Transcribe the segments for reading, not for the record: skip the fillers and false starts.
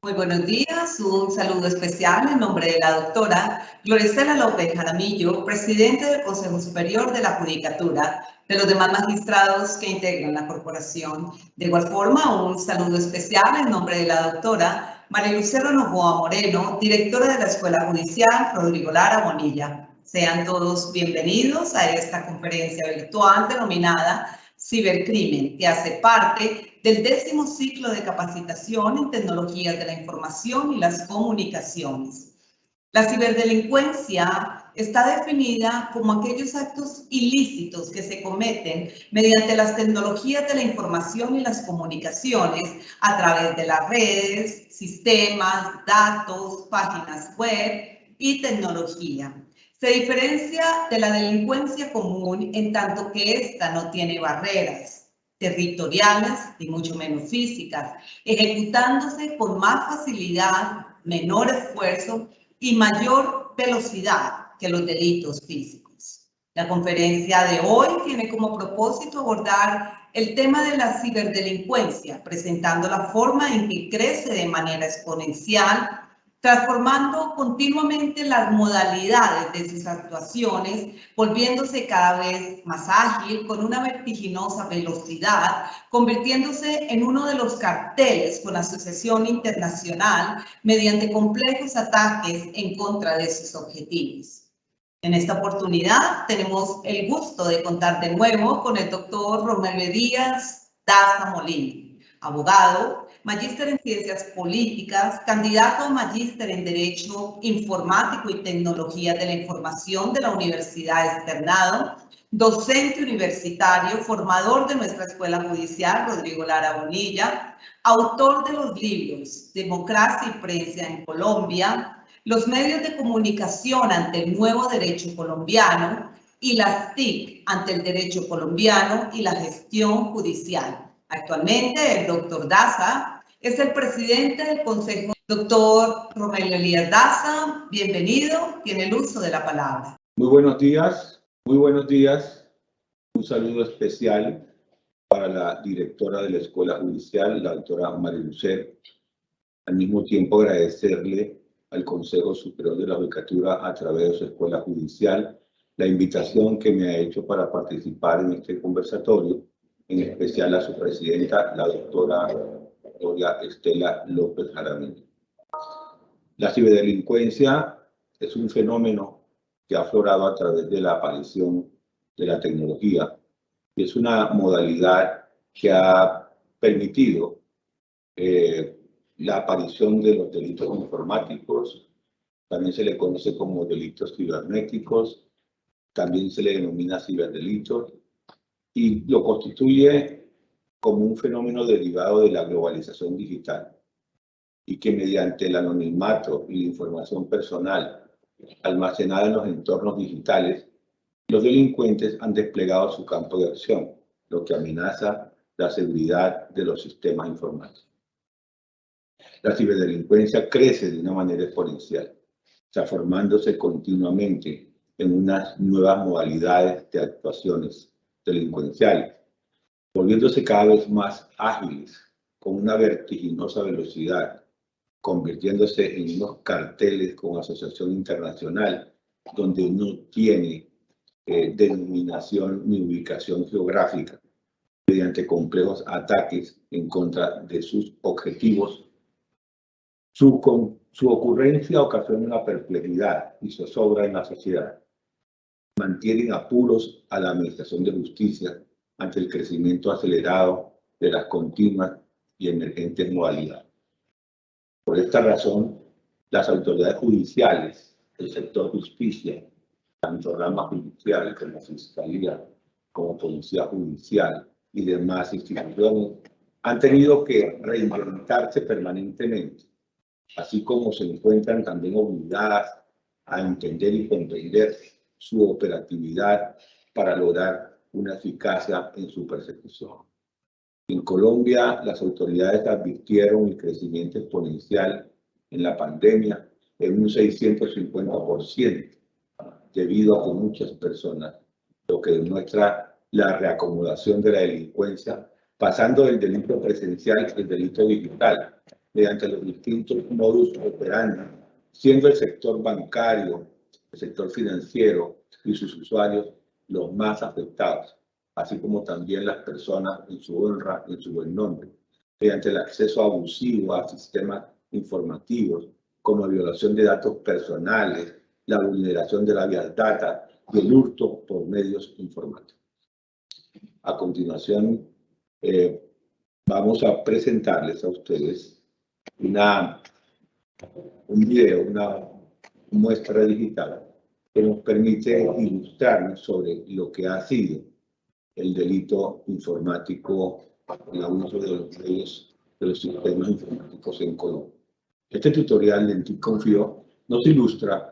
Muy buenos días, un saludo especial en nombre de la doctora Gloricela López Jaramillo, presidente del Consejo Superior de la Judicatura, de los demás magistrados que integran la corporación. De igual forma, un saludo especial en nombre de la doctora María Lucero Novoa Moreno, directora de la Escuela Judicial Rodrigo Lara Bonilla. Sean todos bienvenidos a esta conferencia virtual denominada Cibercrimen, que hace parte del 10º ciclo de capacitación en tecnologías de la información y las comunicaciones. La ciberdelincuencia está definida como aquellos actos ilícitos que se cometen mediante las tecnologías de la información y las comunicaciones a través de las redes, sistemas, datos, páginas web y tecnología. Se diferencia de la delincuencia común en tanto que ésta no tiene barreras territoriales y mucho menos físicas, ejecutándose con más facilidad, menor esfuerzo y mayor velocidad que los delitos físicos. La conferencia de hoy tiene como propósito abordar el tema de la ciberdelincuencia, presentando la forma en que crece de manera exponencial, transformando continuamente las modalidades de sus actuaciones, volviéndose cada vez más ágil, con una vertiginosa velocidad, convirtiéndose en uno de los carteles con asociación internacional mediante complejos ataques en contra de sus objetivos. En esta oportunidad tenemos el gusto de contar de nuevo con el doctor Romelio Díaz Daza Molina, abogado, magíster en Ciencias Políticas, candidato a magíster en Derecho Informático y Tecnología de la Información de la Universidad Externado, docente universitario, formador de nuestra Escuela Judicial Rodrigo Lara Bonilla, autor de los libros Democracia y Prensa en Colombia, los medios de comunicación ante el nuevo derecho colombiano y las TIC ante el derecho colombiano y la gestión judicial. Actualmente, el doctor Daza es el presidente del Consejo. Doctor Romelio Elías Daza, bienvenido, tiene el uso de la palabra. Muy buenos días, muy buenos días. Un saludo especial para la directora de la Escuela Judicial, la doctora María Lucero. Al mismo tiempo, agradecerle al Consejo Superior de la Judicatura, a través de su Escuela Judicial, la invitación que me ha hecho para participar en este conversatorio, en especial a su presidenta, la doctora Gloria Estela López Jaramillo. La ciberdelincuencia es un fenómeno que ha aflorado a través de la aparición de la tecnología y es una modalidad que ha permitido la aparición de los delitos informáticos. También se le conoce como delitos cibernéticos, también se le denomina ciberdelitos, y lo constituye como un fenómeno derivado de la globalización digital, y que mediante el anonimato y la información personal almacenada en los entornos digitales, los delincuentes han desplegado su campo de acción, lo que amenaza la seguridad de los sistemas informáticos. La ciberdelincuencia crece de una manera exponencial, transformándose continuamente en unas nuevas modalidades de actuaciones delincuenciales, volviéndose cada vez más ágiles, con una vertiginosa velocidad, convirtiéndose en unos carteles con asociación internacional, donde no tiene denominación ni ubicación geográfica, mediante complejos ataques en contra de sus objetivos. Su ocurrencia ocasiona una perplejidad y zozobra en la sociedad. Mantienen apuros a la administración de justicia ante el crecimiento acelerado de las continuas y emergentes modalidades. Por esta razón, las autoridades judiciales, el sector justicia, tanto rama judicial como fiscalía, como policía judicial y demás instituciones, han tenido que reinventarse permanentemente, así como se encuentran también obligadas a entender y comprender su operatividad para lograr una eficacia en su persecución. En Colombia, las autoridades advirtieron el crecimiento exponencial en la pandemia en un 650%, debido a que muchas personas, lo que demuestra la reacomodación de la delincuencia, pasando del delito presencial al delito digital, mediante los distintos modus operandi, siendo el sector bancario, el sector financiero y sus usuarios los más afectados, así como también las personas en su honra y en su buen nombre, mediante el acceso abusivo a sistemas informativos, como violación de datos personales, la vulneración de la vía data y el hurto por medios informáticos. A continuación, vamos a presentarles a ustedes un video, una muestra digital que nos permite ilustrarnos sobre lo que ha sido el delito informático, el abuso de los medios, de los sistemas informáticos en Colombia. Este tutorial de TIC Confío nos ilustra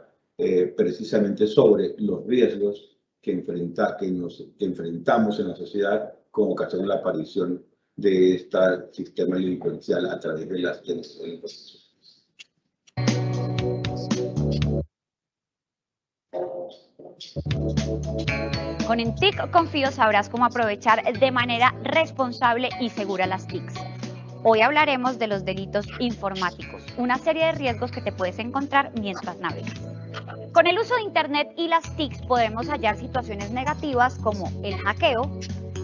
precisamente sobre los riesgos que enfrentamos en la sociedad con ocasión de la aparición de este sistema delincuencial a través de las telecomunicaciones. Con TIC Confío sabrás cómo aprovechar de manera responsable y segura las TICs. Hoy hablaremos de los delitos informáticos, una serie de riesgos que te puedes encontrar mientras navegas. Con el uso de Internet y las TICs podemos hallar situaciones negativas como el hackeo,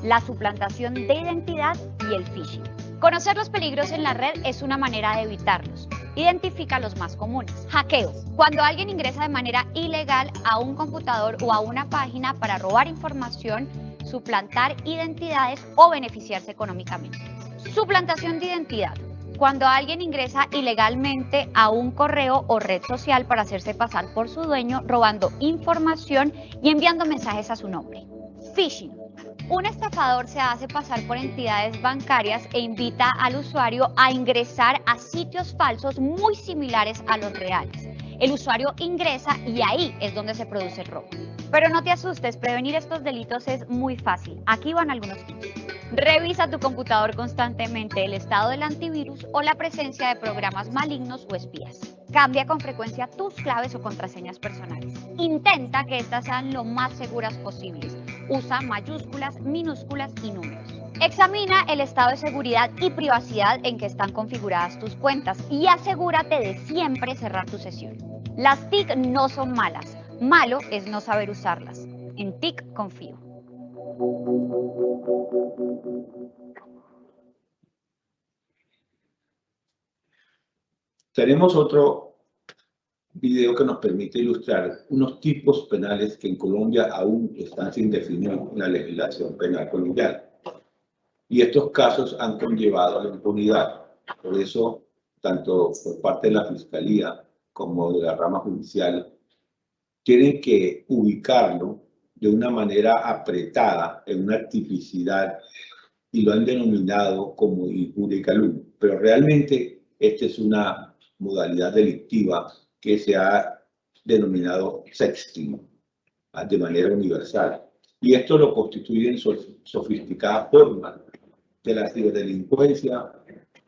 la suplantación de identidad y el phishing. Conocer los peligros en la red es una manera de evitarlos. Identifica los más comunes. Hackeo. Cuando alguien ingresa de manera ilegal a un computador o a una página para robar información, suplantar identidades o beneficiarse económicamente. Suplantación de identidad. Cuando alguien ingresa ilegalmente a un correo o red social para hacerse pasar por su dueño, robando información y enviando mensajes a su nombre. Phishing. Un estafador se hace pasar por entidades bancarias e invita al usuario a ingresar a sitios falsos muy similares a los reales. El usuario ingresa y ahí es donde se produce el robo. Pero no te asustes, prevenir estos delitos es muy fácil. Aquí van algunos tips. Revisa tu computador constantemente el estado del antivirus o la presencia de programas malignos o espías. Cambia con frecuencia tus claves o contraseñas personales. Intenta que estas sean lo más seguras posibles. Usa mayúsculas, minúsculas y números. Examina el estado de seguridad y privacidad en que están configuradas tus cuentas y asegúrate de siempre cerrar tu sesión. Las TIC no son malas, malo es no saber usarlas. En TIC Confío. Tenemos otro video que nos permite ilustrar unos tipos penales que en Colombia aún están sin definir en la legislación penal colombiana. Y estos casos han conllevado a la impunidad. Por eso, tanto por parte de la Fiscalía como de la rama judicial, tienen que ubicarlo de una manera apretada en una tipicidad y lo han denominado como injuria y calumnia. Pero realmente esta es una modalidad delictiva que se ha denominado sexting de manera universal. Y esto lo constituyen sofisticadas formas de la ciberdelincuencia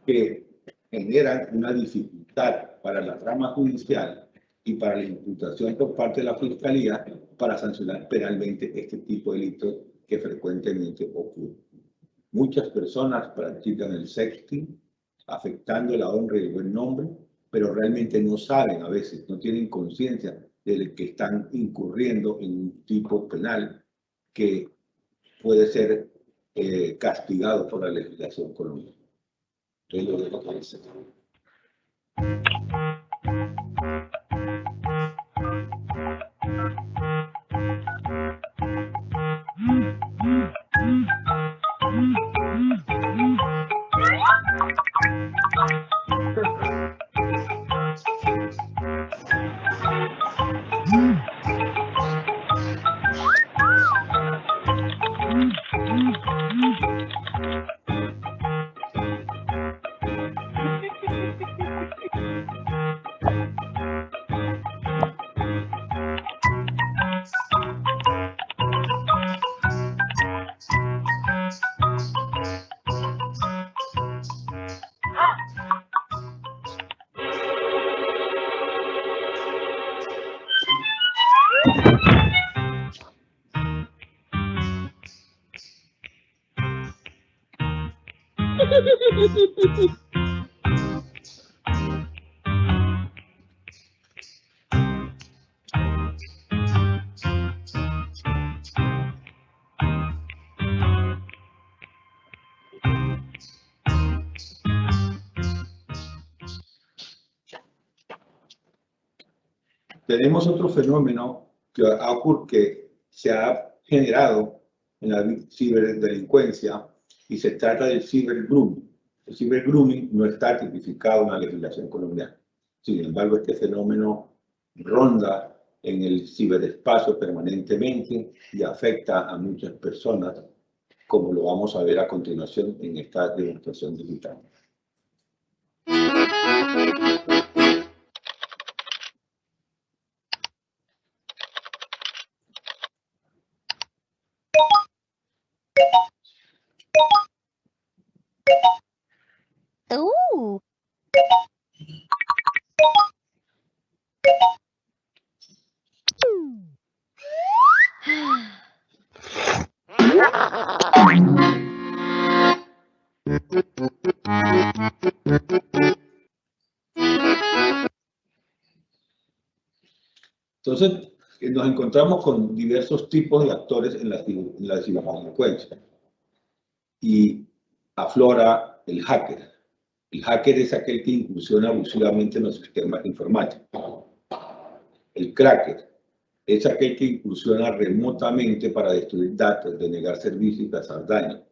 que generan una dificultad para la rama judicial y para la imputación por parte de la Fiscalía para sancionar penalmente este tipo de delitos que frecuentemente ocurren. Muchas personas practican el sexting, afectando la honra y el buen nombre, pero realmente no saben a veces, no tienen conciencia de que están incurriendo en un tipo penal que puede ser castigado por la legislación colombiana. Entonces lo dejo con eso. Tenemos otro fenómeno que se ha generado en la ciberdelincuencia y se trata del cibergrooming. El cibergrooming no está tipificado en la legislación colombiana. Sin embargo, este fenómeno ronda en el ciberespacio permanentemente y afecta a muchas personas, como lo vamos a ver a continuación en esta demostración digital. Entonces, nos encontramos con diversos tipos de actores en la ciberdelincuencia y aflora el hacker. El hacker es aquel que incursiona abusivamente en los sistemas informáticos. El cracker es aquel que incursiona remotamente para destruir datos, denegar servicios y causar daño.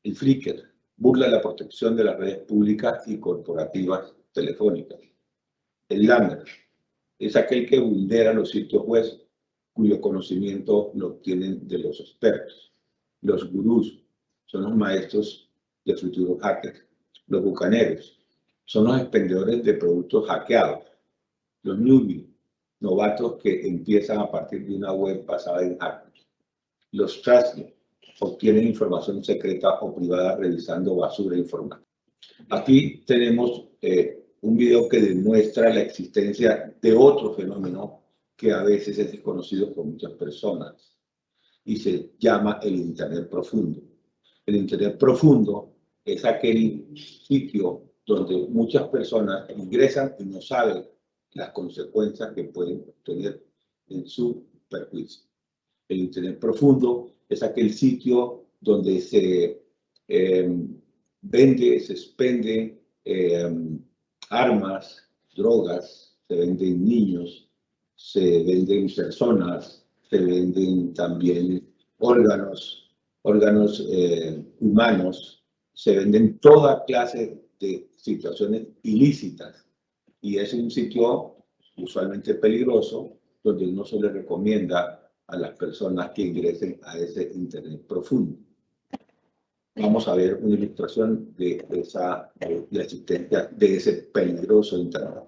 El phreaker burla la protección de las redes públicas y corporativas telefónicas. El lamer es aquel que vulnera los sitios web cuyo conocimiento lo obtienen de los expertos. Los gurús son los maestros de futuros hackers. Los bucaneros son los expendedores de productos hackeados. Los newbies, novatos que empiezan a partir de una web basada en hackers. Los trustee obtienen información secreta o privada revisando basura informática. Aquí tenemos un video que demuestra la existencia de otro fenómeno que a veces es desconocido por muchas personas y se llama el Internet profundo. El Internet profundo es aquel sitio donde muchas personas ingresan y no saben las consecuencias que pueden tener en su perjuicio. El Internet profundo es aquel sitio donde se vende, se expende armas, drogas, se venden niños, se venden personas, se venden también órganos humanos, se venden toda clase de situaciones ilícitas. Y es un sitio usualmente peligroso donde no se le recomienda a las personas que ingresen a ese Internet profundo. Vamos a ver una ilustración de la existencia de ese peligroso Internet.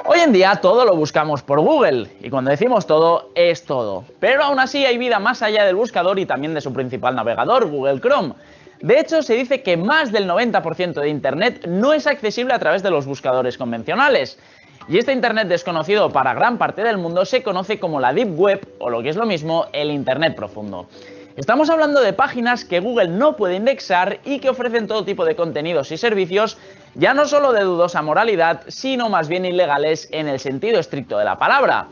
Hoy en día todo lo buscamos por Google, y cuando decimos todo, es todo. Pero aún así hay vida más allá del buscador y también de su principal navegador, Google Chrome. De hecho, se dice que más del 90% de Internet no es accesible a través de los buscadores convencionales. Y este Internet desconocido para gran parte del mundo se conoce como la Deep Web, o lo que es lo mismo, el Internet profundo. Estamos hablando de páginas que Google no puede indexar y que ofrecen todo tipo de contenidos y servicios, ya no solo de dudosa moralidad, sino más bien ilegales en el sentido estricto de la palabra.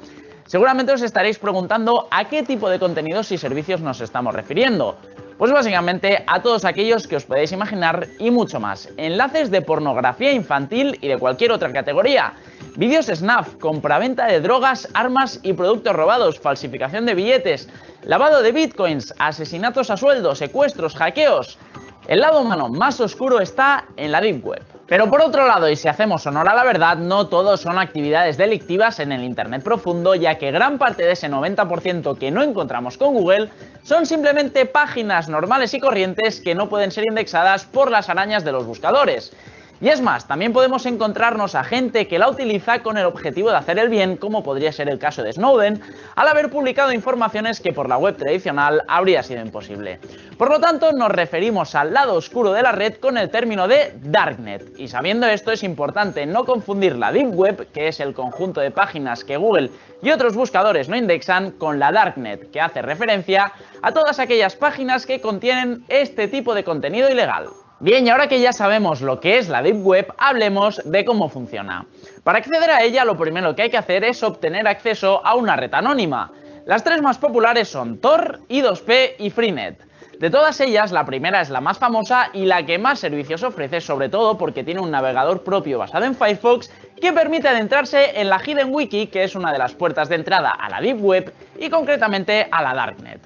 Seguramente os estaréis preguntando a qué tipo de contenidos y servicios nos estamos refiriendo. Pues básicamente a todos aquellos que os podéis imaginar y mucho más. Enlaces de pornografía infantil y de cualquier otra categoría. Vídeos snuff, compraventa de drogas, armas y productos robados, falsificación de billetes, lavado de bitcoins, asesinatos a sueldo, secuestros, hackeos. El lado humano más oscuro está en la Deep Web. Pero por otro lado, y si hacemos honor a la verdad, no todo son actividades delictivas en el Internet profundo, ya que gran parte de ese 90% que no encontramos con Google son simplemente páginas normales y corrientes que no pueden ser indexadas por las arañas de los buscadores. Y es más, también podemos encontrarnos a gente que la utiliza con el objetivo de hacer el bien, como podría ser el caso de Snowden, al haber publicado informaciones que por la web tradicional habría sido imposible. Por lo tanto, nos referimos al lado oscuro de la red con el término de Darknet. Y sabiendo esto, es importante no confundir la Deep Web, que es el conjunto de páginas que Google y otros buscadores no indexan, con la Darknet, que hace referencia a todas aquellas páginas que contienen este tipo de contenido ilegal. Bien, y ahora que ya sabemos lo que es la Deep Web, hablemos de cómo funciona. Para acceder a ella, lo primero que hay que hacer es obtener acceso a una red anónima. Las tres más populares son Tor, I2P y Freenet. De todas ellas, la primera es la más famosa y la que más servicios ofrece, sobre todo porque tiene un navegador propio basado en Firefox que permite adentrarse en la Hidden Wiki, que es una de las puertas de entrada a la Deep Web y concretamente a la Darknet.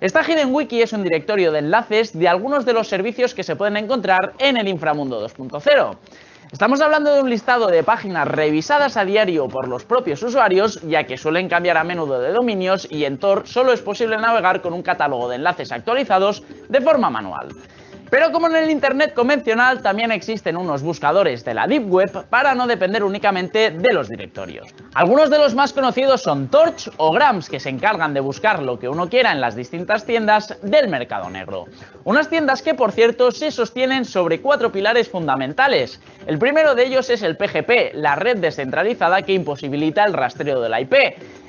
Esta Hidden Wiki es un directorio de enlaces de algunos de los servicios que se pueden encontrar en el inframundo 2.0. Estamos hablando de un listado de páginas revisadas a diario por los propios usuarios, ya que suelen cambiar a menudo de dominios y en Tor solo es posible navegar con un catálogo de enlaces actualizados de forma manual. Pero como en el Internet convencional, también existen unos buscadores de la Deep Web para no depender únicamente de los directorios. Algunos de los más conocidos son Torch o Grams, que se encargan de buscar lo que uno quiera en las distintas tiendas del mercado negro. Unas tiendas que, por cierto, se sostienen sobre 4 pilares fundamentales. El primero de ellos es el PGP, la red descentralizada que imposibilita el rastreo de la IP.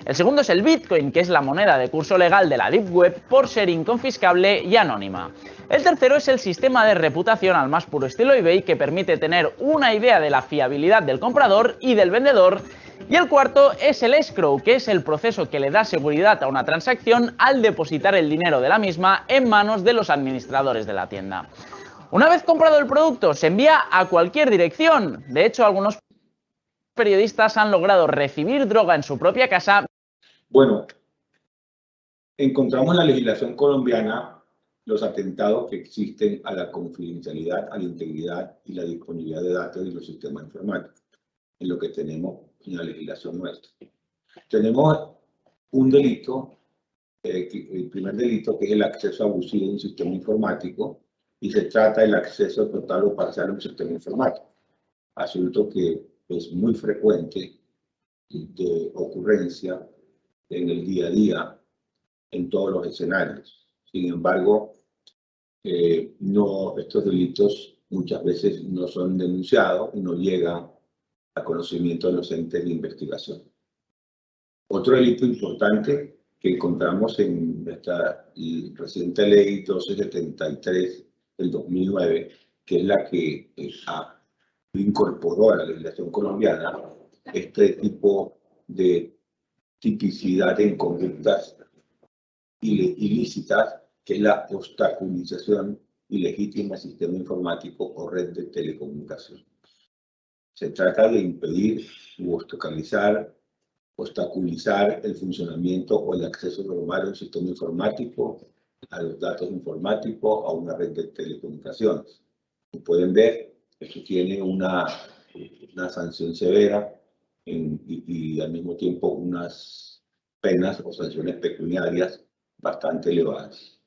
El segundo es el Bitcoin, que es la moneda de curso legal de la Deep Web por ser inconfiscable y anónima. El tercero es el sistema de reputación al más puro estilo eBay, que permite tener una idea de la fiabilidad del comprador y del vendedor. Y el cuarto es el escrow, que es el proceso que le da seguridad a una transacción al depositar el dinero de la misma en manos de los administradores de la tienda. Una vez comprado el producto, se envía a cualquier dirección. De hecho, algunos periodistas han logrado recibir droga en su propia casa. Bueno, encontramos en la legislación colombiana los atentados que existen a la confidencialidad, a la integridad y la disponibilidad de datos de los sistemas informáticos, en lo que tenemos en la legislación nuestra. Tenemos un delito, el primer delito, que es el acceso abusivo a un sistema informático, y se trata del acceso total o parcial a un sistema informático, asunto que es muy frecuente de ocurrencia en el día a día en todos los escenarios. Sin embargo, estos delitos muchas veces no son denunciados y no llegan a conocimiento de los entes de investigación. Otro delito importante que encontramos en esta reciente ley 1273 del 2009, que es la que incorporó a la legislación colombiana este tipo de tipicidad en conductas ilícitas, que es la obstaculización ilegítima del sistema informático o red de telecomunicación. Se trata de impedir u obstaculizar el funcionamiento o el acceso normal a un sistema informático, a los datos informáticos, a una red de telecomunicaciones. Como pueden ver, esto tiene una sanción severa y al mismo tiempo unas penas o sanciones pecuniarias bastante elevadas.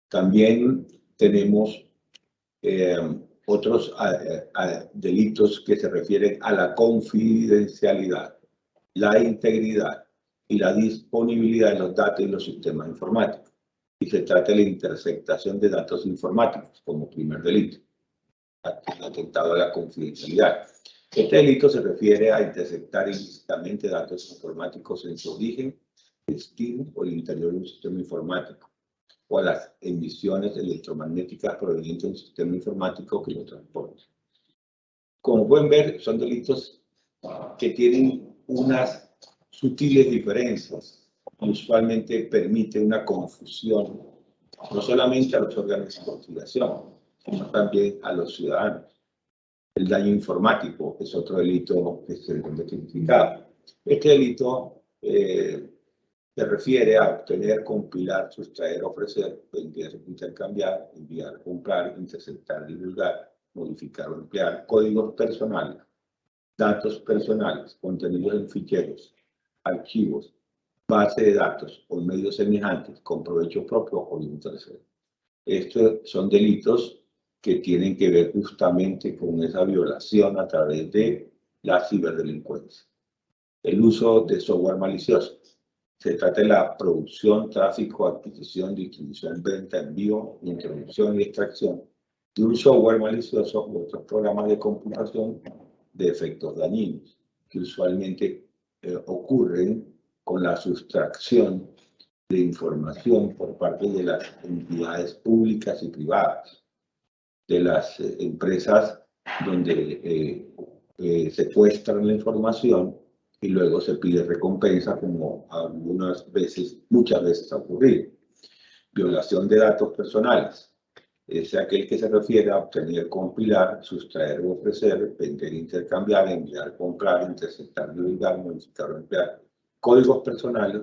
También tenemos otros delitos que se refieren a la confidencialidad, la integridad y la disponibilidad de los datos y los sistemas informáticos. Y se trata de la interceptación de datos informáticos como primer delito, atentado a la confidencialidad. Este delito se refiere a interceptar ilícitamente datos informáticos en su origen, destino o el interior de un sistema informático, o a las emisiones electromagnéticas provenientes de un sistema informático que lo transporta. Como pueden ver, son delitos que tienen unas sutiles diferencias y usualmente permite una confusión, no solamente a los órganos de investigación, sino también a los ciudadanos. El daño informático es otro delito que se debe tipificar. Este delito se refiere a obtener, compilar, sustraer, ofrecer, vender, intercambiar, enviar, comprar, interceptar, divulgar, modificar o emplear códigos personales, datos personales, contenidos en ficheros, archivos, base de datos o medios semejantes con provecho propio o de un tercero. Estos son delitos que tienen que ver justamente con esa violación a través de la ciberdelincuencia. El uso de software malicioso. Se trata de la producción, tráfico, adquisición, distribución, venta, envío, introducción y extracción de un software malicioso u otros programas de computación de efectos dañinos, que usualmente ocurren con la sustracción de información por parte de las entidades públicas y privadas, de las empresas donde secuestran la información y luego se pide recompensa, como algunas veces, muchas veces ha ocurrido. Violación de datos personales. Es aquel que se refiere a obtener, compilar, sustraer o ofrecer, vender, intercambiar, enviar, comprar, interceptar, divulgar, modificar o emplear códigos personales,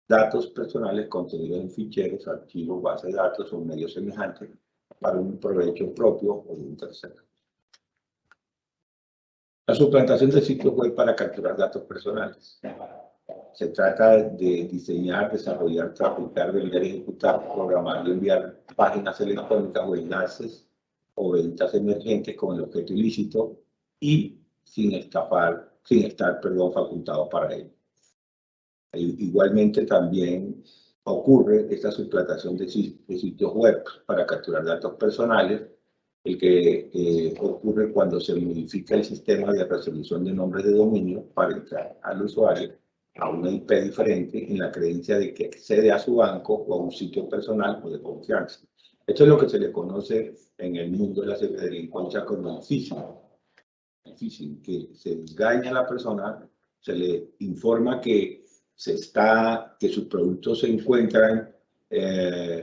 datos personales contenidos en ficheros, archivos, bases de datos o medios semejantes para un provecho propio o de un tercero. La suplantación de sitios web para capturar datos personales. Se trata de diseñar, desarrollar, traficar, vender, ejecutar, programar y enviar páginas electrónicas o enlaces o ventas emergentes con el objeto ilícito y sin estar facultado para ello. Igualmente también ocurre esta suplantación de sitios web para capturar datos personales, el que ocurre cuando se modifica el sistema de resolución de nombres de dominio para entrar al usuario a una IP diferente en la creencia de que accede a su banco o a un sitio personal o de confianza. Esto es lo que se le conoce en el mundo de la delincuencia como el phishing. El phishing, que se engaña a la persona, se le informa que sus productos se encuentran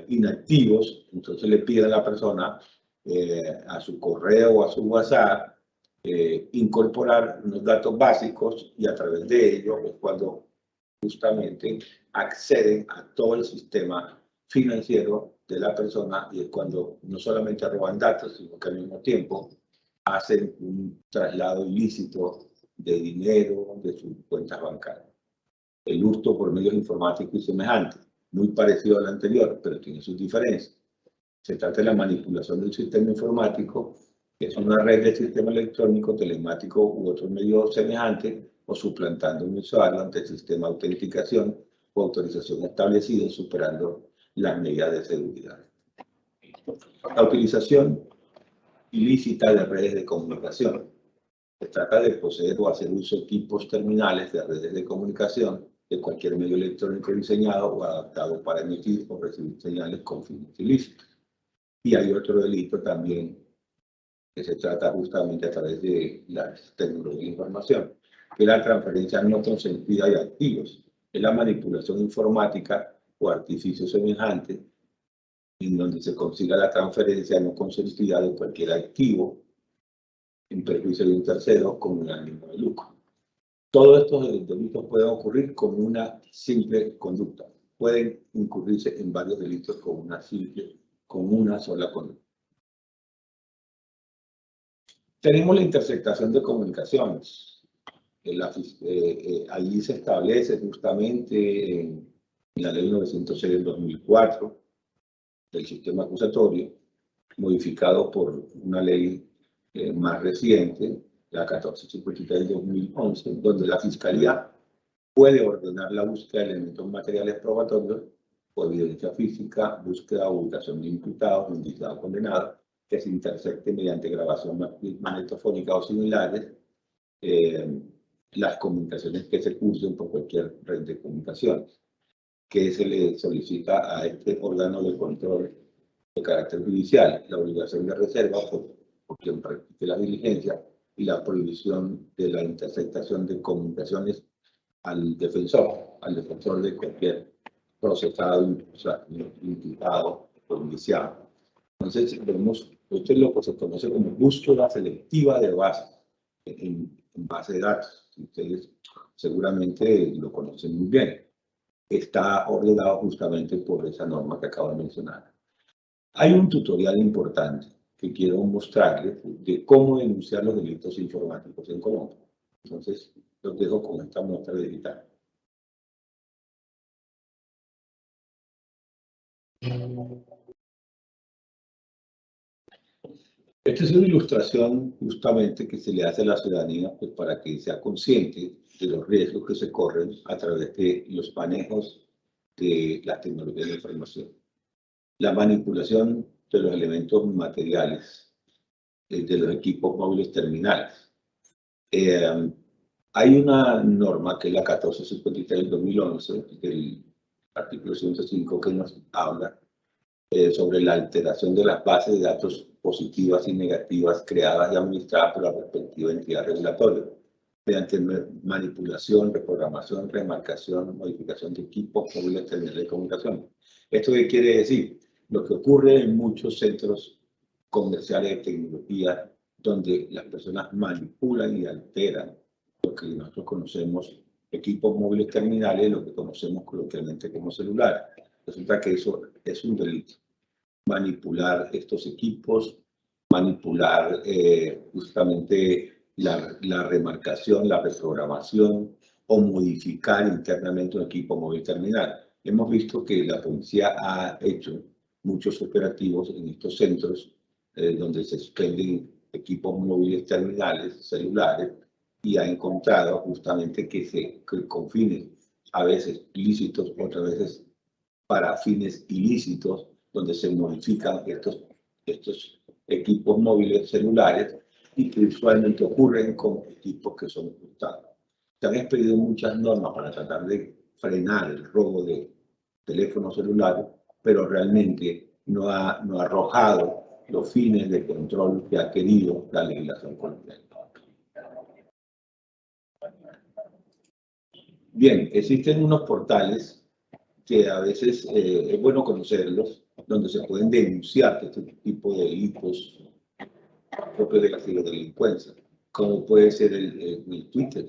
inactivos, entonces le pide a la persona a su correo o a su WhatsApp incorporar unos datos básicos y a través de ello es cuando justamente acceden a todo el sistema financiero de la persona y es cuando no solamente roban datos, sino que al mismo tiempo hacen un traslado ilícito de dinero de sus cuentas bancarias. El hurto por medios informáticos y semejantes, muy parecido al anterior, pero tiene sus diferencias. Se trata de la manipulación del sistema informático, que es una red de sistema electrónico, telemático u otros medios semejantes, o suplantando un usuario ante el sistema de autenticación o autorización establecido, superando las medidas de seguridad. La utilización ilícita de redes de comunicación. Se trata de poseer o hacer uso de equipos terminales de redes de comunicación de cualquier medio electrónico diseñado o adaptado para emitir o recibir señales con fines ilícitos. Y hay otro delito también que se trata justamente a través de la tecnología de información, que es la transferencia no consentida de activos. Es la manipulación informática o artificio semejante en donde se consiga la transferencia no consentida de cualquier activo en perjuicio de un tercero con un ánimo de lucro. Todos estos delitos pueden ocurrir con una simple conducta. Pueden incurrirse en varios delitos con una sola conducta. Tenemos la interceptación de comunicaciones. Allí se establece justamente en la ley 906 del 2004 del sistema acusatorio, modificado por una ley más reciente, la 1453 del 2011, donde la Fiscalía puede ordenar la búsqueda de elementos materiales probatorios o evidencia física, búsqueda o ubicación de imputados, indiciados o condenados, que se intercepte mediante grabación magnetofónica o similares las comunicaciones que se cursen por cualquier red de comunicaciones, que se le solicita a este órgano de control de carácter judicial la obligación de reserva por quien practique la diligencia y la prohibición de la interceptación de comunicaciones al defensor de cualquier procesado, imputado o indiciado. Entonces, vemos, esto es lo que se conoce como búsqueda selectiva de bases en base de datos. Ustedes seguramente lo conocen muy bien. Está ordenado justamente por esa norma que acabo de mencionar. Hay un tutorial importante que quiero mostrarles de cómo denunciar los delitos informáticos en Colombia. Entonces, los dejo con esta muestra digital. Esta es una ilustración justamente que se le hace a la ciudadanía pues, para que sea consciente de los riesgos que se corren a través de los manejos de las tecnologías de información. La manipulación de los elementos materiales de los equipos móviles terminales. Hay una norma que es la 1453 del 2011, del artículo 105, que nos habla sobre la alteración de las bases de datos positivas y negativas creadas y administradas por la respectiva entidad regulatoria, mediante manipulación, reprogramación, remarcación, modificación de equipos móviles terminales de comunicación. ¿Esto qué quiere decir? Lo que ocurre en muchos centros comerciales de tecnología, donde las personas manipulan y alteran lo que nosotros conocemos equipos móviles terminales, lo que conocemos coloquialmente como celular. Resulta que eso es un delito. Manipular estos equipos, manipular justamente la remarcación, la reprogramación o modificar internamente un equipo móvil terminal. Hemos visto que la policía ha hecho muchos operativos en estos centros donde se suspenden equipos móviles terminales, celulares, y ha encontrado justamente que con fines a veces lícitos, otras veces para fines ilícitos, donde se modifican estos equipos móviles celulares y que usualmente ocurren con equipos que son hurtados. Se han expedido muchas normas para tratar de frenar el robo de teléfonos celulares, pero realmente no ha arrojado los fines de control que ha querido la legislación colombiana. Bien, existen unos portales que a veces es bueno conocerlos, donde se pueden denunciar este tipo de delitos propios de la ciberdelincuencia, como puede ser el Twitter,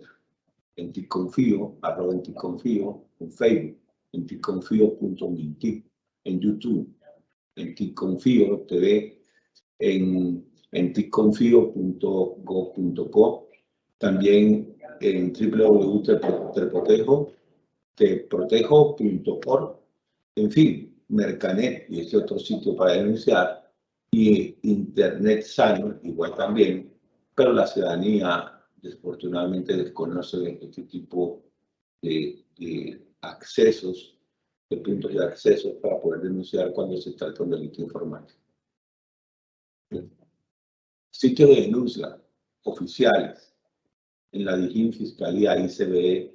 en TicConfío, @TicConfío, en Facebook, en TicConfío.mintic, en YouTube, en TicConfío TV, en ticconfio.go.co, también en www.teprotejo.org, en fin, Mercanet y este otro sitio para denunciar, y Internet Sano igual también, pero la ciudadanía desafortunadamente desconoce este tipo de accesos, de puntos de acceso para poder denunciar cuando se trata de un delito informático. Sitios de denuncia oficiales en la DIGIN, Fiscalía, ICBF,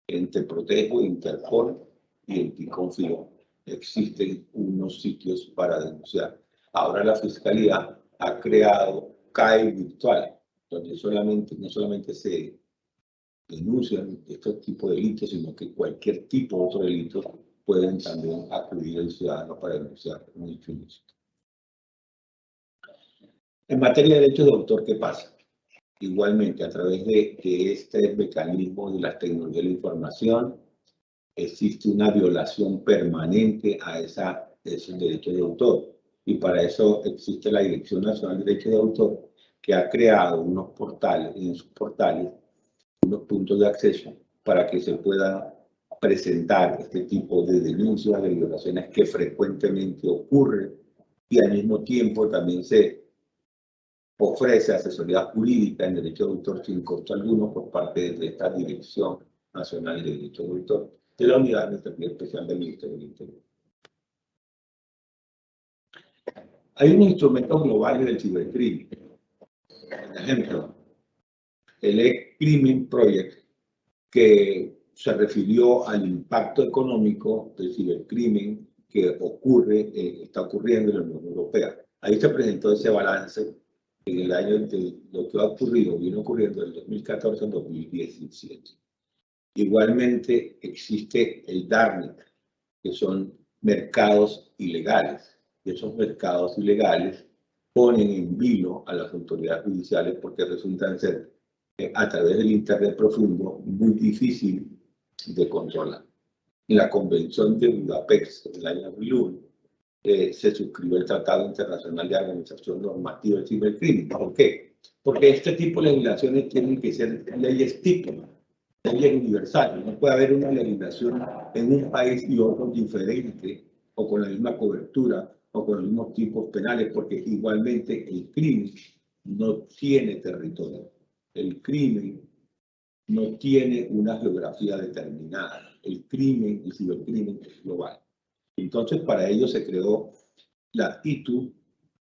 en Teprotejo, Interpol y en TicConfío. Existen unos sitios para denunciar. Ahora la Fiscalía ha creado CAE virtual, donde no solamente se denuncian estos tipos de delitos, sino que cualquier tipo de otro delito pueden también acudir al ciudadano para denunciar un hecho ilícito. En materia de derechos de autor, ¿qué pasa? Igualmente, a través de este mecanismo de las tecnologías de la información, existe una violación permanente a esos derechos de autor. Y para eso existe la Dirección Nacional de Derechos de Autor, que ha creado unos portales, en sus portales, unos puntos de acceso para que se puedan presentar este tipo de denuncias de violaciones que frecuentemente ocurren, y al mismo tiempo también se ofrece asesoría jurídica en derecho de autor sin costo alguno por parte de esta Dirección Nacional de Derecho de Autor de la Unidad Administrativa Especial del Ministerio del Interior. Hay un instrumento global del cibercrimen. Por ejemplo, el E-Crimen Project, que se refirió al impacto económico del cibercrimen que está ocurriendo en la Unión Europea. Ahí se presentó ese balance en el año de lo que ha ocurrido, viene ocurriendo del 2014 al 2017. Igualmente existe el Darknet, que son mercados ilegales. Y esos mercados ilegales ponen en vilo a las autoridades judiciales porque resultan ser, a través del Internet profundo, muy difícil de controlar. En la Convención de Budapest, en el año 2001, se suscribió el Tratado Internacional de Armonización Normativa del Cibercrimen. ¿Por qué? Porque este tipo de legislaciones tienen que ser leyes tipo, leyes universales. No puede haber una legislación en un país y otro diferente, o con la misma cobertura, o con los mismos tipos penales, porque igualmente el crimen no tiene territorio. El crimen no tiene una geografía determinada. El cibercrimen es global. Entonces, para ello se creó la ITU,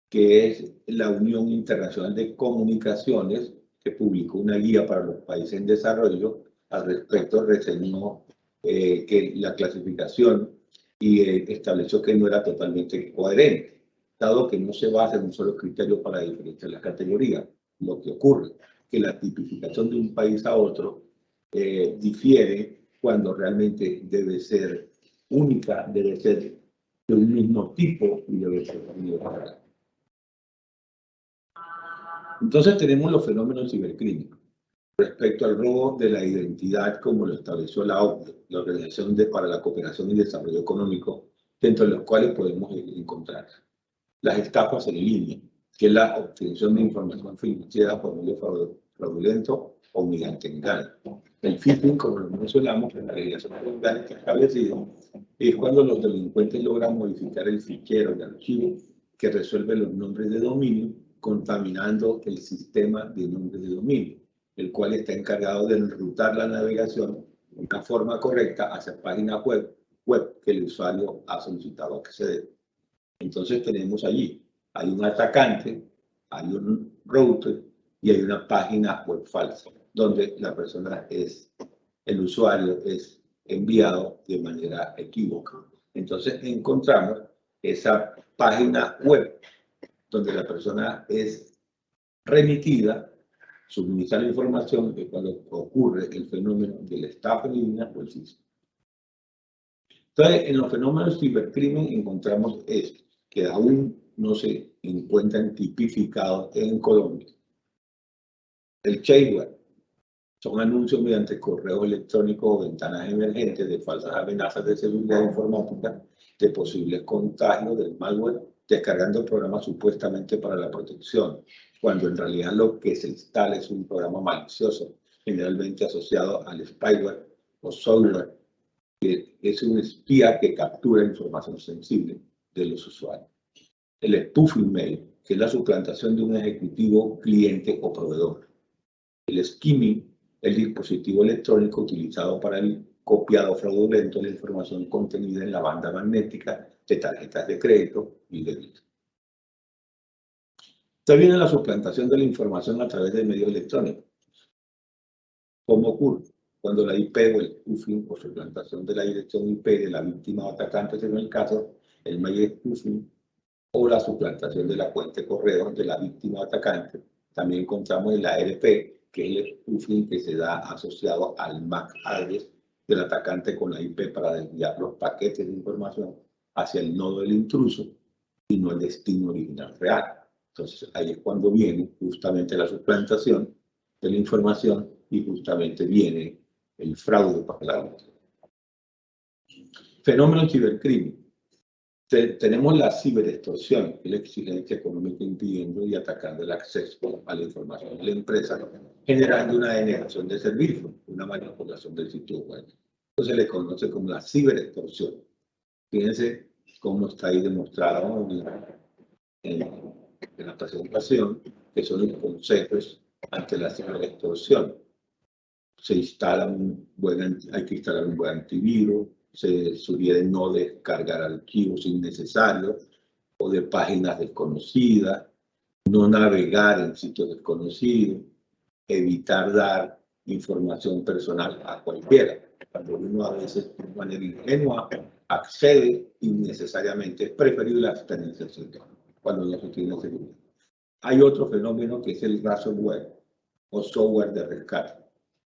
que es la Unión Internacional de Comunicaciones, que publicó una guía para los países en desarrollo. Al respecto, reseñó que la clasificación y estableció que no era totalmente coherente, dado que no se basa en un solo criterio para diferenciar las categorías. Lo que ocurre que la tipificación de un país a otro difiere cuando realmente debe ser única, debe ser de un mismo tipo y debe ser universal. Entonces tenemos los fenómenos cibercrimen. Respecto al robo de la identidad, como lo estableció la OCDE, la Organización para la Cooperación y Desarrollo Económico, dentro de los cuales podemos encontrar las estafas en línea, que es la obtención de información financiera por medio fraudulento o mediante engaño. El phishing, como lo mencionamos, en la legislación orgánica establecida, es cuando los delincuentes logran modificar el fichero de archivo que resuelve los nombres de dominio, contaminando el sistema de nombres de dominio, el cual está encargado de enrutar la navegación de una forma correcta hacia páginas web que el usuario ha solicitado acceder. Entonces tenemos allí, hay un atacante, hay un router y hay una página web falsa, donde la persona el usuario es enviado de manera equívoca. Entonces encontramos esa página web donde la persona es remitida, suministra la información de cuando ocurre el fenómeno de la estafa en línea o el phishing. Entonces, en los fenómenos cibercrimen encontramos esto, que aún no se encuentran tipificados en Colombia. El shareware son anuncios mediante correo electrónico o ventanas emergentes de falsas amenazas de seguridad informática de posibles contagios del malware, descargando programas supuestamente para la protección, cuando en realidad lo que se instala es un programa malicioso, generalmente asociado al spyware o software, que es un espía que captura información sensible de los usuarios. El spoofing mail, que es la suplantación de un ejecutivo, cliente o proveedor. El skimming, el dispositivo electrónico utilizado para el copiado fraudulento de la información contenida en la banda magnética de tarjetas de crédito y débito. También viene la suplantación de la información a través de medios electrónicos. ¿Cómo ocurre? Cuando la IP o el spoofing o suplantación de la dirección IP de la víctima o atacante, en el caso, el mail spoofing, o la suplantación de la cuenta de correo de la víctima o atacante. También encontramos el ARP, que es el spoofing que se da asociado al MAC address del atacante con la IP para desviar los paquetes de información hacia el nodo del intruso y no el destino original real. Entonces ahí es cuando viene justamente la suplantación de la información y justamente viene el fraude para la otra. Fenómeno cibercrimen. Tenemos la ciberextorsión, que es la exigencia económica impidiendo y atacando el acceso a la información de la empresa, generando una denegación de servicio, una manipulación del sitio web. Entonces se le conoce como la ciberextorsión. Fíjense cómo está ahí demostrado en la presentación, que son los consejos ante la ciberextorsión. Hay que instalar un buen antivirus. Se sugiere no descargar archivos innecesarios o de páginas desconocidas, no navegar en sitios desconocidos, evitar dar información personal a cualquiera. Cuando uno a veces de manera ingenua accede innecesariamente, es preferible la abstenencia cuando no se tiene seguridad. Hay otro fenómeno que es el ransomware o software de rescate.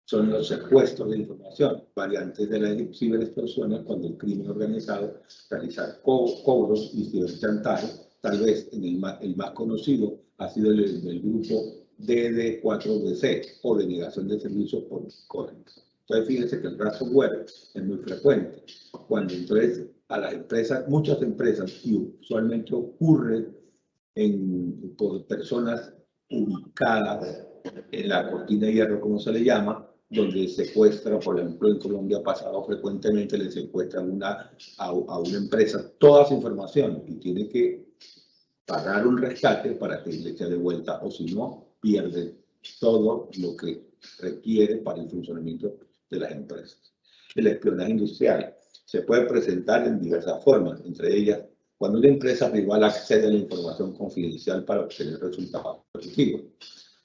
Son los secuestros de información, variantes de la ciberextorsión, cuando el crimen organizado realiza cobros y ciberchantaje. Tal vez el más conocido ha sido el del grupo DD4DC o denegación de servicios por códigos. Entonces fíjense que el ransomware es muy frecuente. Cuando entonces a las empresas, muchas empresas, y usualmente ocurre por personas ubicadas en la cortina de hierro, como se le llama, donde secuestra, por ejemplo, en Colombia ha pasado frecuentemente, le secuestran a una empresa toda su información y tiene que pagar un rescate para que le eche de vuelta, o si no, pierde todo lo que requiere para el funcionamiento de las empresas. El espionaje industrial se puede presentar en diversas formas, entre ellas cuando una empresa rival accede a la información confidencial para obtener resultados positivos,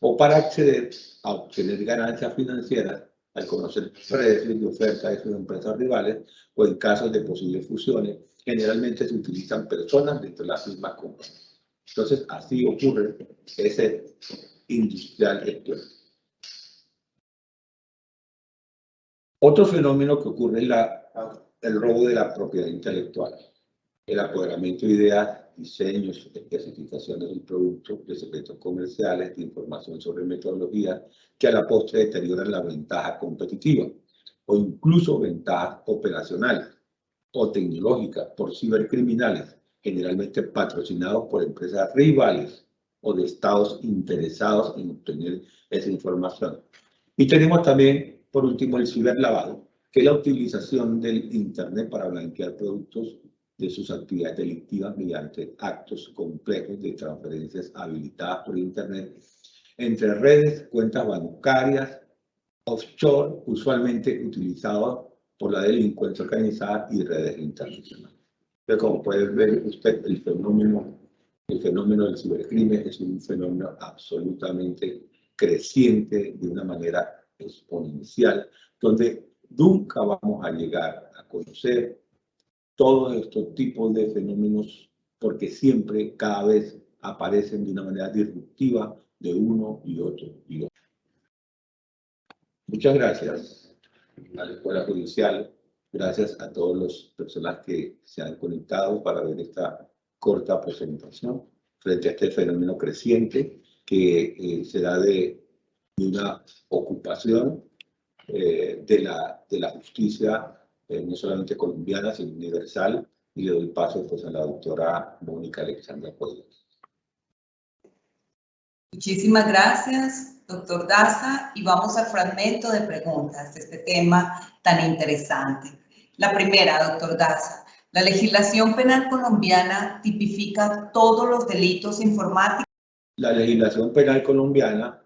o para acceder a obtener ganancias financieras al conocer precios y ofertas de sus empresas rivales, o en casos de posibles fusiones, generalmente se utilizan personas dentro de las mismas compañías. Entonces, así ocurre ese industrial espionaje. Otro fenómeno que ocurre es el robo de la propiedad intelectual, el apoderamiento de ideas, diseños, especificaciones del producto, de secretos comerciales, de información sobre metodologías que a la postre deterioran la ventaja competitiva o incluso ventajas operacionales o tecnológicas por cibercriminales, generalmente patrocinados por empresas rivales o de estados interesados en obtener esa información. Y tenemos también, por último, el ciberlavado, que es la utilización del Internet para blanquear productos de sus actividades delictivas mediante actos complejos de transferencias habilitadas por Internet entre redes, cuentas bancarias, offshore, usualmente utilizados por la delincuencia organizada y redes internacionales. Pero como puede ver usted, el fenómeno del cibercrimen es un fenómeno absolutamente creciente de una manera exponencial, donde nunca vamos a llegar a conocer todos estos tipos de fenómenos porque siempre, cada vez, aparecen de una manera disruptiva de uno y otro y otro. Muchas gracias a la Escuela Judicial, gracias a todas las personas que se han conectado para ver esta corta presentación frente a este fenómeno creciente que se da de una ocupación de la justicia, no solamente colombiana, sino universal, y le doy paso pues, a la doctora Mónica Alexandra Cuellar. Muchísimas gracias, doctor Daza, y vamos al fragmento de preguntas de este tema tan interesante. La primera, doctor Daza. ¿La legislación penal colombiana tipifica todos los delitos informáticos? La legislación penal colombiana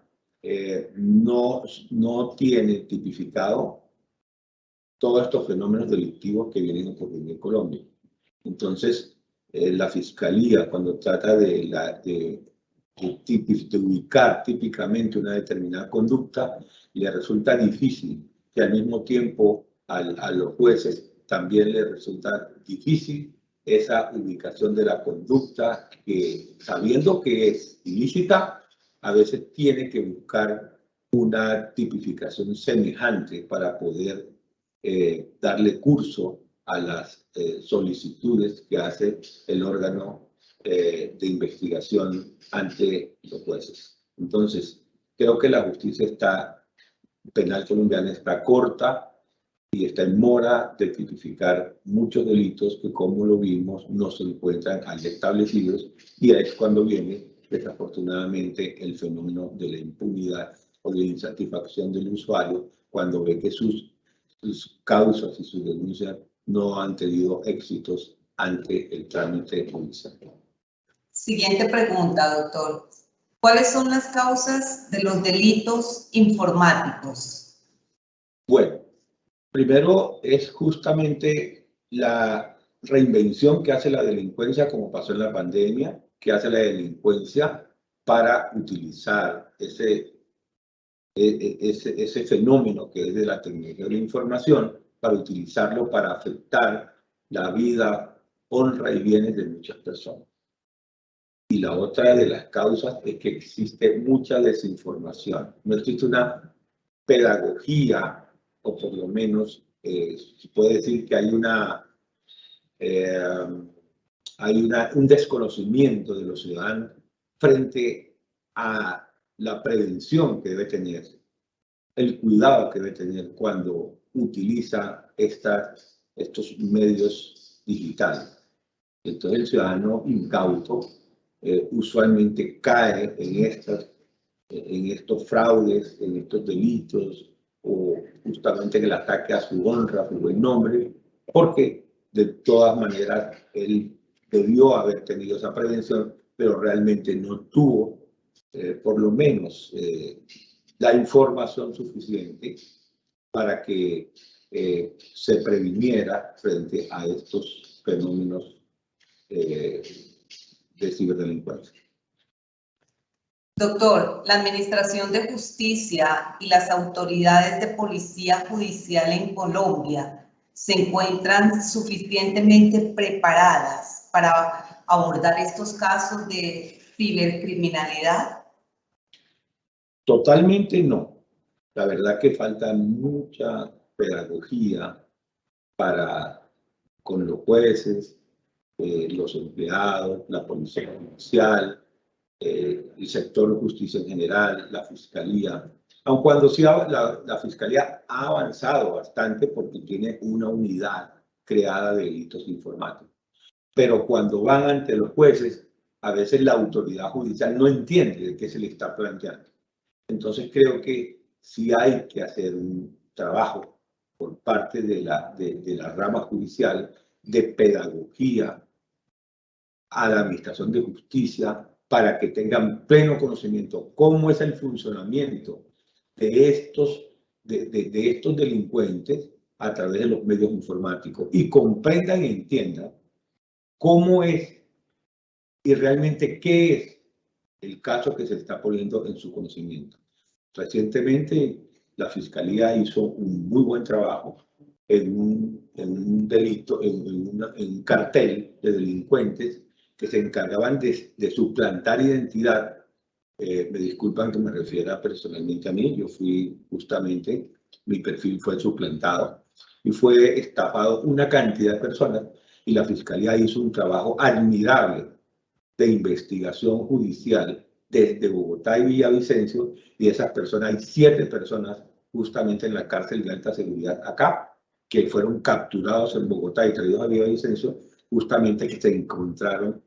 no tiene tipificado todos estos fenómenos delictivos que vienen ocurriendo en Colombia. Entonces, la Fiscalía, cuando trata de ubicar típicamente una determinada conducta, le resulta difícil que al mismo tiempo a los jueces también les resulta difícil esa ubicación de la conducta que, sabiendo que es ilícita, a veces tiene que buscar una tipificación semejante para poder darle curso a las solicitudes que hace el órgano de investigación ante los jueces. Entonces, creo que la justicia penal colombiana está corta y está en mora de tipificar muchos delitos que, como lo vimos, no se encuentran ahí establecidos, y es cuando viene, desafortunadamente, el fenómeno de la impunidad o de la insatisfacción del usuario cuando ve que sus causas y sus denuncias no han tenido éxitos ante el trámite judicial. Siguiente pregunta, doctor. ¿Cuáles son las causas de los delitos informáticos? Bueno, primero es justamente la reinvención que hace la delincuencia, como pasó en la pandemia, que hace la delincuencia para utilizar ese fenómeno que es de la tecnología de la información, para utilizarlo para afectar la vida, honra y bienes de muchas personas. Y la otra de las causas es que existe mucha desinformación. No existe una pedagogía, o por lo menos se puede decir que hay un desconocimiento de los ciudadanos frente a la prevención que debe tener, el cuidado que debe tener cuando utiliza estos medios digitales. Entonces el ciudadano incauto usualmente cae en estos fraudes, en estos delitos, o justamente en el ataque a su honra, a su buen nombre, porque de todas maneras él debió haber tenido esa prevención, pero realmente no tuvo por lo menos la información suficiente para que se previniera frente a estos fenómenos de ciberdelincuencia. Doctor, ¿la Administración de Justicia y las autoridades de policía judicial en Colombia se encuentran suficientemente preparadas para abordar estos casos de cibercriminalidad? Totalmente no. La verdad que falta mucha pedagogía para con los jueces, los empleados, la policía judicial, el sector de justicia en general, la fiscalía. Aun cuando sí la fiscalía ha avanzado bastante porque tiene una unidad creada de delitos informáticos. Pero cuando van ante los jueces, a veces la autoridad judicial no entiende de qué se le está planteando. Entonces creo que sí hay que hacer un trabajo por parte de la rama judicial de pedagogía a la administración de justicia para que tengan pleno conocimiento cómo es el funcionamiento de estos delincuentes a través de los medios informáticos y comprendan y entiendan cómo es y realmente qué es el caso que se está poniendo en su conocimiento. Recientemente la Fiscalía hizo un muy buen trabajo en un delito, en un cartel de delincuentes que se encargaban de suplantar identidad. Me disculpan que me refiera personalmente a mí, yo fui justamente, mi perfil fue suplantado y fue estafado una cantidad de personas y la Fiscalía hizo un trabajo admirable de investigación judicial desde Bogotá y Villavicencio, y de esas personas hay 7 personas justamente en la cárcel de alta seguridad acá, que fueron capturados en Bogotá y traídos a Villavicencio, justamente que se encontraron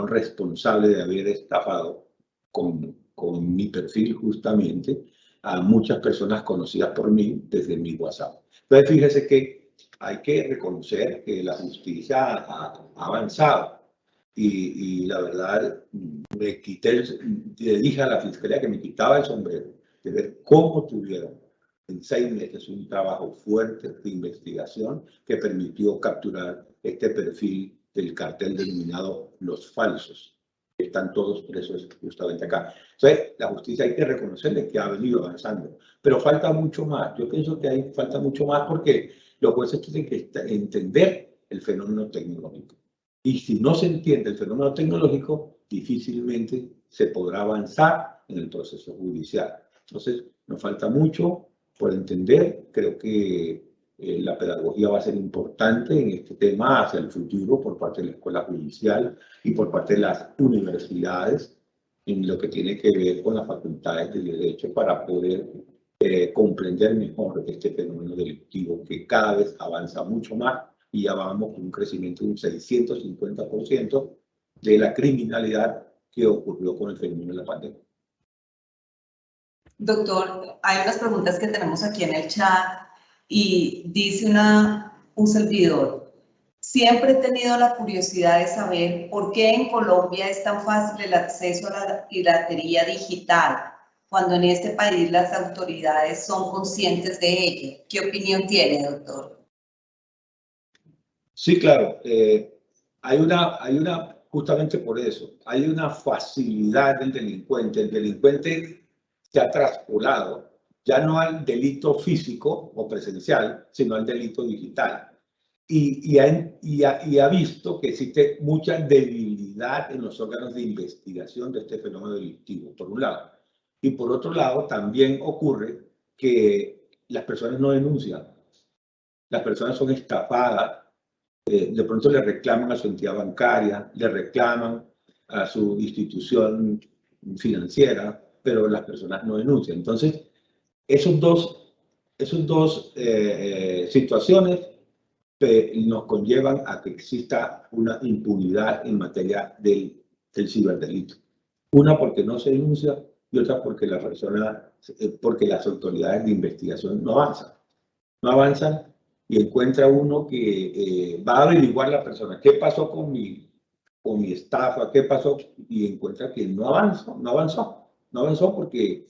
responsables de haber estafado con mi perfil justamente a muchas personas conocidas por mí desde mi WhatsApp. Entonces fíjese que hay que reconocer que la justicia ha avanzado. Y la verdad, le dije a la Fiscalía que me quitaba el sombrero de ver cómo tuvieron en 6 meses un trabajo fuerte de investigación que permitió capturar este perfil del cartel denominado Los Falsos. Están todos presos justamente acá. Entonces, la justicia hay que reconocerle que ha venido avanzando, pero falta mucho más. Yo pienso que falta mucho más porque los jueces tienen que entender el fenómeno tecnológico. Y si no se entiende el fenómeno tecnológico, difícilmente se podrá avanzar en el proceso judicial. Entonces, nos falta mucho por entender. Creo que la pedagogía va a ser importante en este tema hacia el futuro por parte de la escuela judicial y por parte de las universidades en lo que tiene que ver con las facultades de derecho para poder comprender mejor este fenómeno delictivo que cada vez avanza mucho más. Y ya vamos con un crecimiento de un 650% de la criminalidad que ocurrió con el fenómeno de la pandemia. Doctor, hay unas preguntas que tenemos aquí en el chat y dice un servidor: siempre he tenido la curiosidad de saber por qué en Colombia es tan fácil el acceso a la piratería digital, cuando en este país las autoridades son conscientes de ello. ¿Qué opinión tiene, doctor? Sí, claro. Justamente por eso, hay una facilidad del delincuente. El delincuente se ha traspolado ya no al delito físico o presencial, sino al delito digital. Y ha visto que existe mucha debilidad en los órganos de investigación de este fenómeno delictivo, por un lado. Y por otro lado, también ocurre que las personas no denuncian. Las personas son estafadas. De pronto le reclaman a su entidad bancaria, le reclaman a su institución financiera, pero las personas no denuncian. Entonces, esas dos situaciones nos conllevan a que exista una impunidad en materia del ciberdelito. Una porque no se denuncia y otra porque porque las autoridades de investigación no avanzan. No avanzan y encuentra uno que va a averiguar la persona qué pasó con mi estafa, qué pasó, y encuentra que no avanzó porque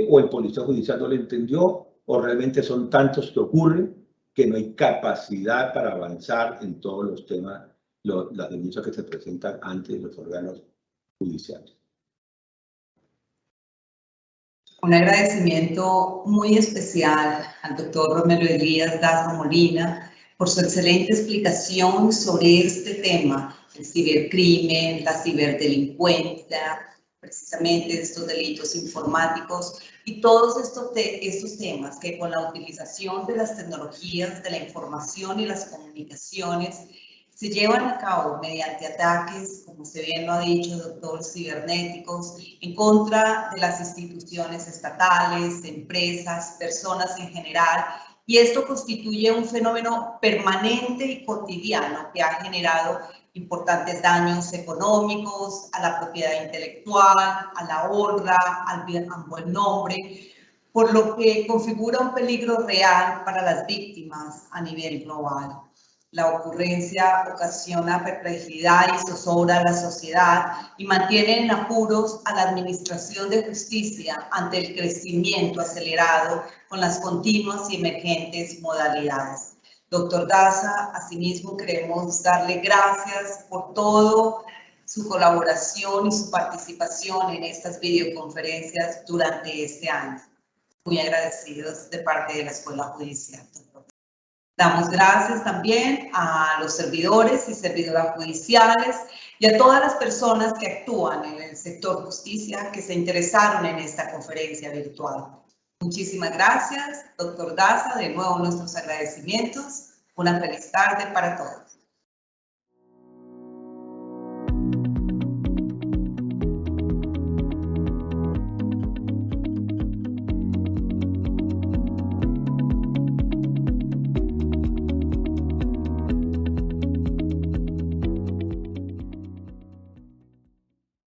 o el policía judicial no le entendió o realmente son tantos que ocurren que no hay capacidad para avanzar en todos los temas, las denuncias que se presentan ante los órganos judiciales. Un agradecimiento muy especial al doctor Romero Elías Daza Molina por su excelente explicación sobre este tema, el cibercrimen, la ciberdelincuencia, precisamente estos delitos informáticos, Y todos estos temas que con la utilización de las tecnologías, de la información y las comunicaciones, se llevan a cabo mediante ataques, como usted bien lo ha dicho, doctor, cibernéticos, en contra de las instituciones estatales, de empresas, personas en general, y esto constituye un fenómeno permanente y cotidiano que ha generado importantes daños económicos, a la propiedad intelectual, a la honra, al buen nombre, por lo que configura un peligro real para las víctimas a nivel global. La ocurrencia ocasiona perplejidad y zozobra a la sociedad y mantiene en apuros a la administración de justicia ante el crecimiento acelerado con las continuas y emergentes modalidades. Doctor Daza, asimismo queremos darle gracias por todo su colaboración y su participación en estas videoconferencias durante este año. Muy agradecidos de parte de la Escuela Judicial. Damos gracias también a los servidores y servidoras judiciales y a todas las personas que actúan en el sector justicia que se interesaron en esta conferencia virtual. Muchísimas gracias, doctor Daza. De nuevo nuestros agradecimientos. Una feliz tarde para todos.